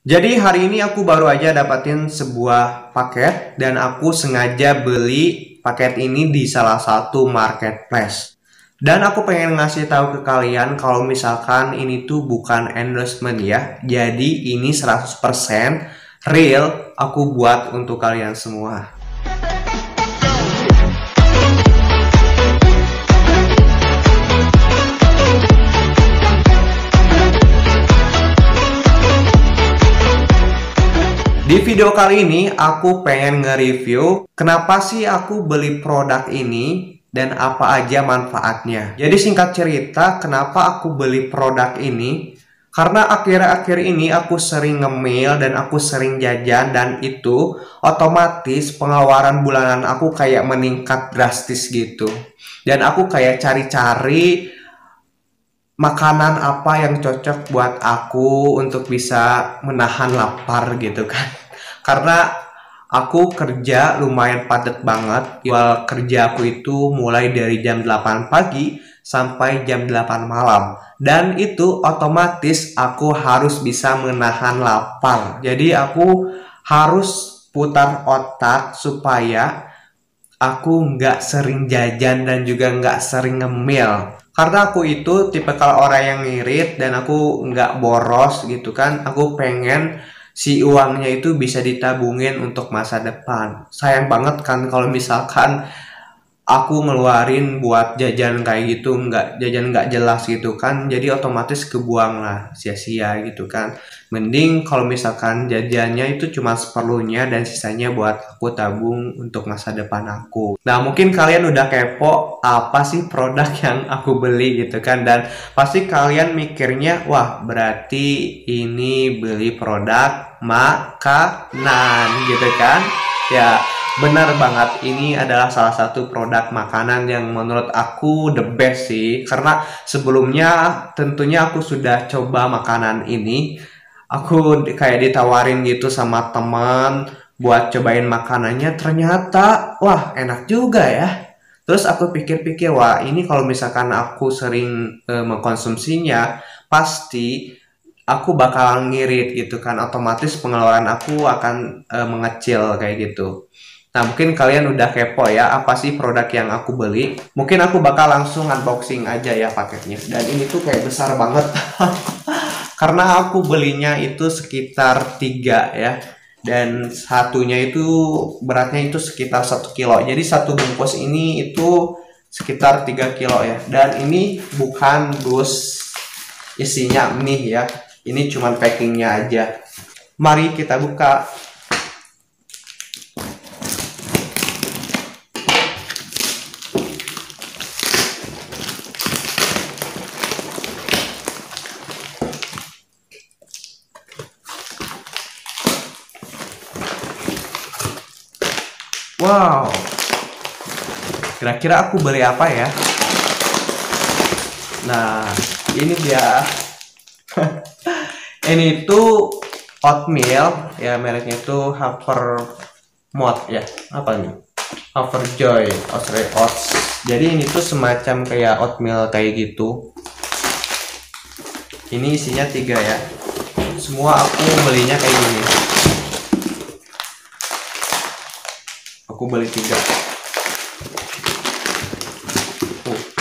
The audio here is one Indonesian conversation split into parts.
Jadi hari ini aku baru aja dapatin sebuah paket dan aku sengaja beli paket ini di salah satu marketplace. Dan aku pengen ngasih tahu ke kalian kalau misalkan ini tuh bukan endorsement ya. Jadi ini 100% real aku buat untuk kalian semua. Di video kali ini aku pengen nge-review kenapa sih aku beli produk ini dan apa aja manfaatnya. Jadi singkat cerita, kenapa aku beli produk ini? Karena akhir-akhir ini aku sering ngemil dan aku sering jajan dan itu otomatis pengeluaran bulanan aku kayak meningkat drastis gitu. Dan aku kayak cari-cari makanan apa yang cocok buat aku untuk bisa menahan lapar gitu kan. Karena aku kerja lumayan padat banget. Jadwal kerja aku itu mulai dari jam 8 pagi sampai jam 8 malam. Dan itu otomatis aku harus bisa menahan lapar. Jadi aku harus putar otak supaya aku nggak sering jajan dan juga nggak sering ngemil. Karena aku itu tipikal orang yang ngirit dan aku nggak boros gitu kan. Aku pengen si uangnya itu bisa ditabungin untuk masa depan. Sayang banget kan kalau misalkan aku ngeluarin buat jajan kayak gitu, nggak jajan nggak jelas gitu kan, jadi otomatis kebuang lah, sia-sia gitu kan. Mending kalau misalkan jajannya itu cuma seperlunya dan sisanya buat aku tabung untuk masa depan aku. Nah mungkin kalian udah kepo apa sih produk yang aku beli gitu kan, dan pasti kalian mikirnya wah berarti ini beli produk makanan gitu kan ya. Benar banget, ini adalah salah satu produk makanan yang menurut aku the best sih. Karena sebelumnya tentunya aku sudah coba makanan ini. Aku kayak ditawarin gitu sama teman buat cobain makanannya. Ternyata, wah enak juga ya. Terus aku pikir-pikir, wah ini kalau misalkan aku sering mengkonsumsinya, pasti aku bakal ngirit gitu kan. Otomatis pengeluaran aku akan mengecil kayak gitu. Nah, mungkin kalian udah kepo ya, apa sih produk yang aku beli? Mungkin aku bakal langsung unboxing aja ya paketnya. Dan ini tuh kayak besar banget. Karena aku belinya itu sekitar 3 ya. Dan satunya itu beratnya itu sekitar 1 kilo. Jadi satu bungkus ini itu sekitar 3 kilo ya. Dan ini bukan dus isinya mie ya. Ini cuman packingnya aja. Mari kita buka. Wow, kira-kira aku beli apa ya? Nah, ini dia. Ini tuh oatmeal ya, mereknya itu Havermont ya. Apa nih? Haverjoy Oats. Jadi ini tuh semacam kayak oatmeal kayak gitu. Ini isinya 3 ya. Semua aku belinya kayak gini. Aku beli 3.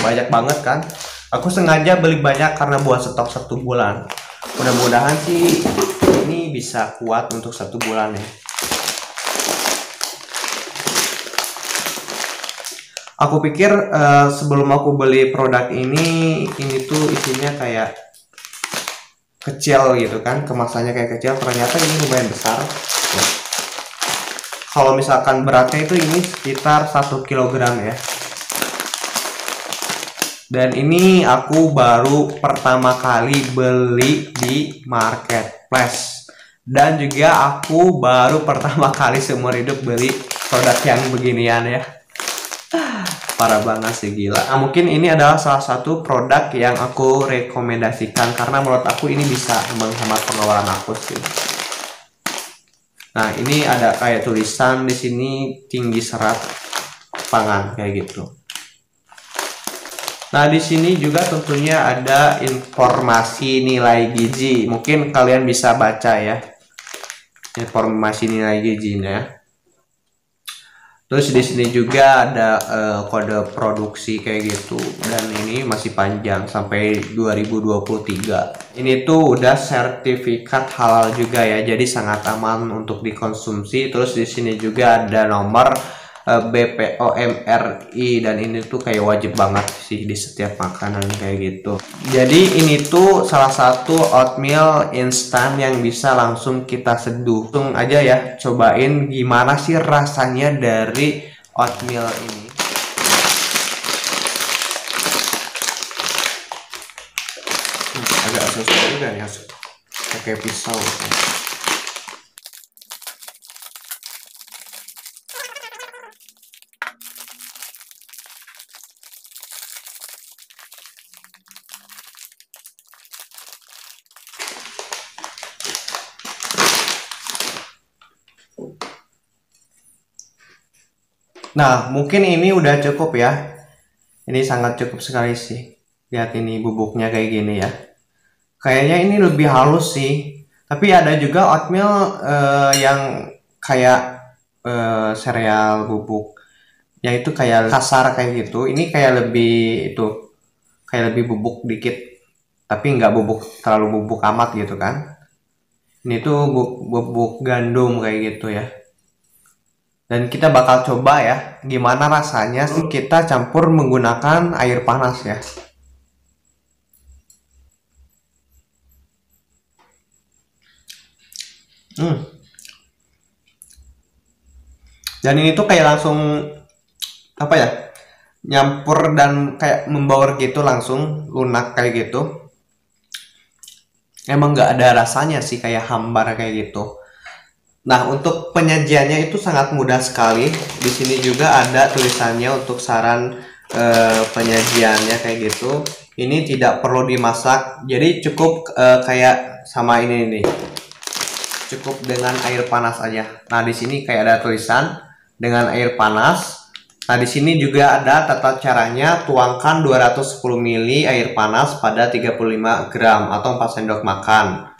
Banyak banget kan. Aku sengaja beli banyak karena buat stok 1 bulan. Mudah-mudahan sih ini bisa kuat untuk 1 bulan ya. Aku pikir sebelum aku beli produk ini tuh isinya kayak kecil gitu kan, kemasannya kayak kecil. Ternyata ini lumayan besar ya. Kalau misalkan beratnya itu ini sekitar 1 kg ya. Dan ini aku baru pertama kali beli di marketplace. Dan juga aku baru pertama kali seumur hidup beli produk yang beginian ya. Parah banget sih, gila. Nah, mungkin ini adalah salah satu produk yang aku rekomendasikan karena menurut aku ini bisa menghemat pengeluaran aku sih. Nah, ini ada kayak tulisan di sini tinggi serat pangan kayak gitu. Nah, di sini juga tentunya ada informasi nilai gizi. Mungkin kalian bisa baca ya. informasi nilai gizinya. Terus di sini juga ada kode produksi kayak gitu, dan ini masih panjang sampai 2023. Ini tuh udah sertifikat halal juga ya, jadi sangat aman untuk dikonsumsi. Terus di sini juga ada nomor BPOM RI, dan ini tuh kayak wajib banget sih di setiap makanan kayak gitu. Jadi ini tuh salah satu oatmeal instan yang bisa langsung kita seduh. Langsung aja ya, cobain gimana sih rasanya dari oatmeal ini. Agak susah juga ya, pakai pisau. Nah, mungkin ini udah cukup ya. Ini sangat cukup sekali sih. Lihat ini bubuknya kayak gini ya. Kayaknya ini lebih halus sih. Tapi ada juga oatmeal yang kayak sereal bubuk. Yang itu kayak kasar kayak gitu. Ini kayak lebih itu, kayak lebih bubuk dikit. Tapi nggak bubuk terlalu bubuk amat gitu kan. Ini tuh bubuk gandum kayak gitu ya. Dan kita bakal coba ya, gimana rasanya kita campur menggunakan air panas ya. Dan ini tuh kayak langsung apa ya, nyampur dan kayak membaur gitu, langsung lunak kayak gitu. Emang nggak ada rasanya sih, kayak hambar kayak gitu. Nah, untuk penyajiannya itu sangat mudah sekali. Di sini juga ada tulisannya untuk saran penyajiannya kayak gitu. Ini tidak perlu dimasak, jadi cukup kayak sama ini nih. Cukup dengan air panas aja. Nah, di sini kayak ada tulisan dengan air panas. Nah, di sini juga ada tata caranya. Tuangkan 210 ml air panas pada 35 gram atau 4 sendok makan.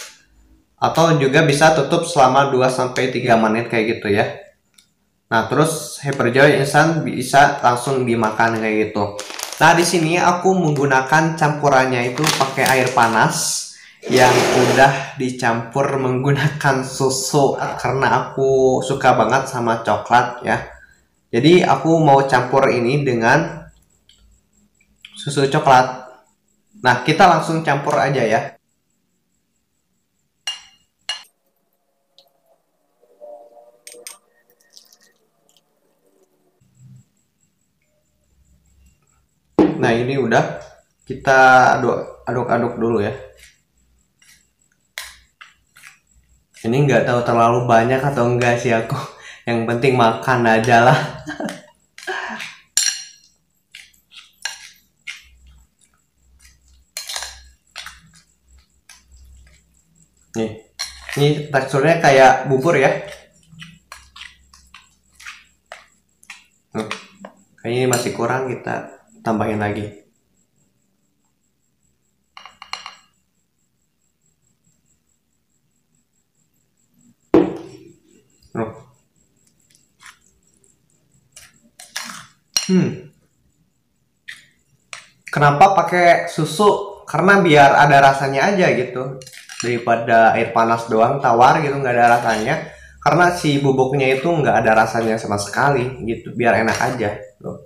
Atau juga bisa tutup selama 2-3 menit kayak gitu ya. Nah, terus Hyperjoy instan bisa langsung dimakan kayak gitu. Nah, di sini aku menggunakan campurannya itu pakai air panas yang udah dicampur menggunakan susu karena aku suka banget sama coklat ya. Jadi aku mau campur ini dengan susu coklat. Nah, kita langsung campur aja ya. Nah, ini udah, kita aduk-aduk dulu ya. Ini nggak tahu terlalu banyak atau enggak sih aku. Yang penting makan aja lah. Nih, ini teksturnya kayak bubur ya. Kayaknya ini masih kurang, kita tambahin lagi. Kenapa pakai susu? Karena biar ada rasanya aja gitu. Daripada air panas doang tawar gitu nggak ada rasanya. Karena si bubuknya itu nggak ada rasanya sama sekali gitu. Biar enak aja. Tuh.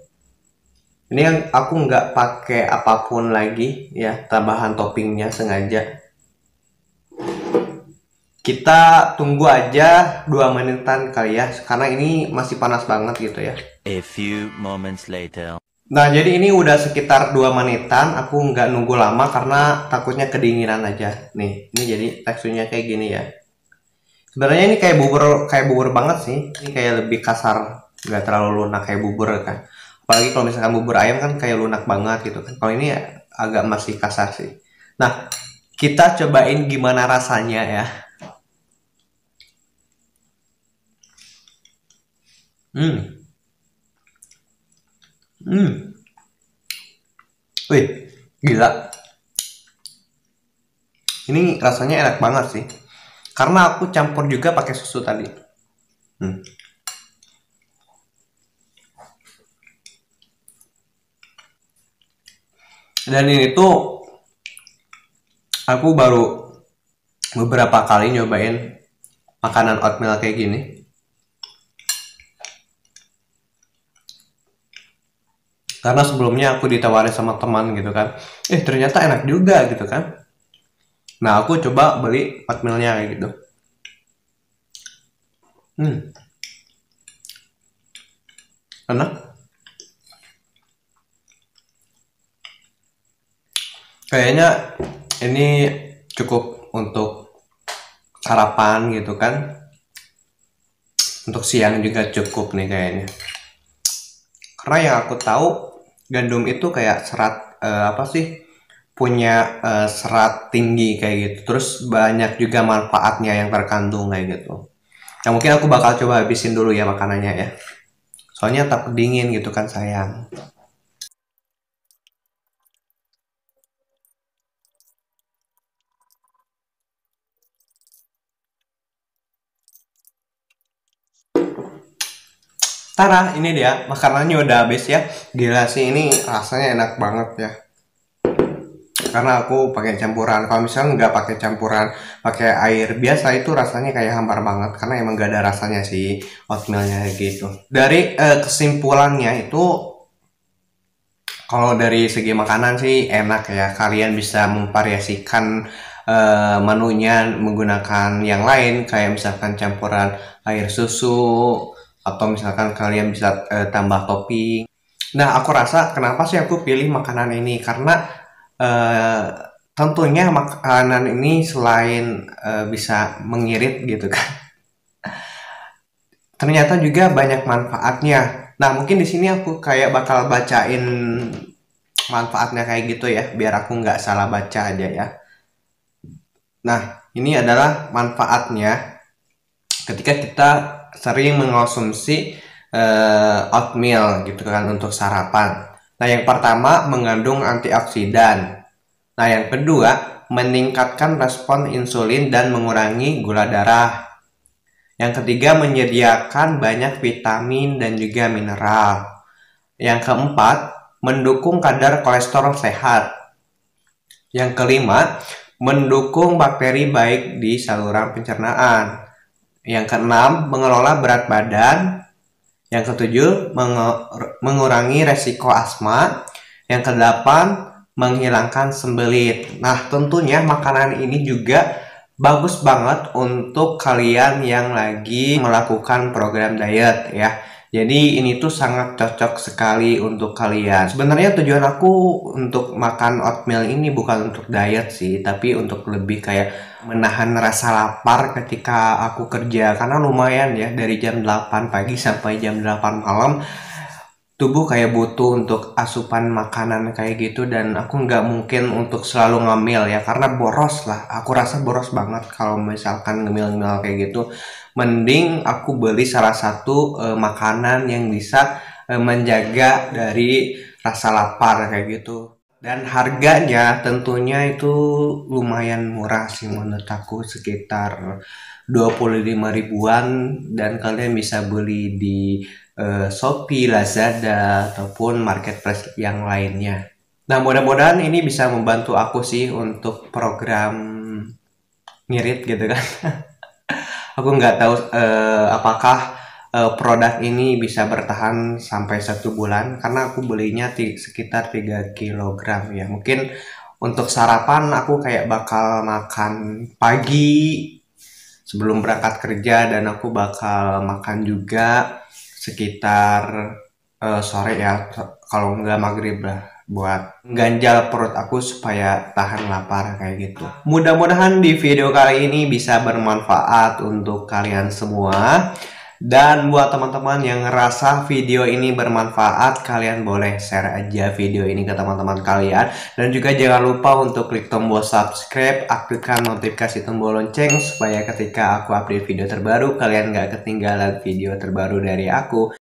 Ini yang aku nggak pakai apapun lagi ya, tambahan toppingnya sengaja. Kita tunggu aja 2 menitan kali ya, karena ini masih panas banget gitu ya. A few moments later. Nah, jadi ini udah sekitar 2 menitan, aku nggak nunggu lama karena takutnya kedinginan aja. Nih, ini jadi teksturnya kayak gini ya. Sebenarnya ini kayak bubur banget sih. Ini kayak lebih kasar, nggak terlalu lunak kayak bubur kan. Apalagi kalau misalkan bubur ayam kan kayak lunak banget gitu kan. Kalau ini agak masih kasar sih. Nah, kita cobain gimana rasanya ya. Wih, gila. Ini rasanya enak banget sih. karena aku campur juga pakai susu tadi. Dan ini tuh aku baru beberapa kali nyobain makanan oatmeal kayak gini. Karena sebelumnya aku ditawarin sama teman gitu kan, ternyata enak juga gitu kan. Nah aku coba beli oatmealnya kayak gitu. Enak. Kayaknya ini cukup untuk sarapan gitu kan. Untuk siang juga cukup nih kayaknya. Karena yang aku tahu gandum itu kayak serat punya serat tinggi kayak gitu. Terus banyak juga manfaatnya yang terkandung kayak gitu. Nah mungkin aku bakal coba habisin dulu ya makanannya ya. Soalnya takut dingin gitu kan sayang. Tara, ini dia makanannya udah habis ya. Gila sih, ini rasanya enak banget ya. Karena aku pakai campuran. Kalau misalnya nggak pakai campuran, pakai air biasa itu rasanya kayak hambar banget. Karena emang nggak ada rasanya sih oatmealnya gitu. Dari kesimpulannya itu, kalau dari segi makanan sih enak ya. Kalian bisa memvariasikan menunya menggunakan yang lain, kayak misalkan campuran air susu, atau misalkan kalian bisa tambah topping. Nah aku rasa kenapa sih aku pilih makanan ini, karena tentunya makanan ini selain bisa mengirit gitu kan, ternyata juga banyak manfaatnya. Nah mungkin di sini aku kayak bakal bacain manfaatnya kayak gitu ya, biar aku nggak salah baca aja ya. Nah ini adalah manfaatnya ketika kita sering mengonsumsi oatmeal gitu kan untuk sarapan. Nah yang pertama mengandung antioksidan. Nah yang kedua meningkatkan respon insulin dan mengurangi gula darah. Yang ketiga menyediakan banyak vitamin dan juga mineral. Yang keempat mendukung kadar kolesterol sehat. Yang kelima mendukung bakteri baik di saluran pencernaan. Yang keenam, mengelola berat badan. Yang ketujuh, mengurangi resiko asma. Yang kedelapan, menghilangkan sembelit. Nah, tentunya makanan ini juga bagus banget untuk kalian yang lagi melakukan program diet ya. Jadi ini tuh sangat cocok sekali untuk kalian. Sebenarnya tujuan aku untuk makan oatmeal ini bukan untuk diet sih, tapi untuk lebih kayak menahan rasa lapar ketika aku kerja. Karena lumayan ya, dari jam 8 pagi sampai jam 8 malam tubuh kayak butuh untuk asupan makanan kayak gitu. Dan aku nggak mungkin untuk selalu ngemil ya, karena boros lah. Aku rasa boros banget kalau misalkan ngemil-ngemil kayak gitu. Mending aku beli salah satu makanan yang bisa menjaga dari rasa lapar kayak gitu. Dan harganya tentunya itu lumayan murah sih menurut aku, sekitar 25 ribuan. Dan kalian bisa beli di Shopee, Lazada, ataupun marketplace yang lainnya. Nah mudah-mudahan ini bisa membantu aku sih untuk program ngirit gitu kan. Aku nggak tahu apakah produk ini bisa bertahan sampai 1 bulan, karena aku belinya sekitar 3 kg ya. Mungkin untuk sarapan aku kayak bakal makan pagi sebelum berangkat kerja, dan aku bakal makan juga sekitar sore ya, kalau nggak maghrib lah, buat ganjal perut aku supaya tahan lapar kayak gitu. Mudah-mudahan di video kali ini bisa bermanfaat untuk kalian semua. Dan buat teman-teman yang ngerasa video ini bermanfaat, kalian boleh share aja video ini ke teman-teman kalian. Dan juga jangan lupa untuk klik tombol subscribe, aktifkan notifikasi tombol lonceng, supaya ketika aku update video terbaru, kalian gak ketinggalan video terbaru dari aku.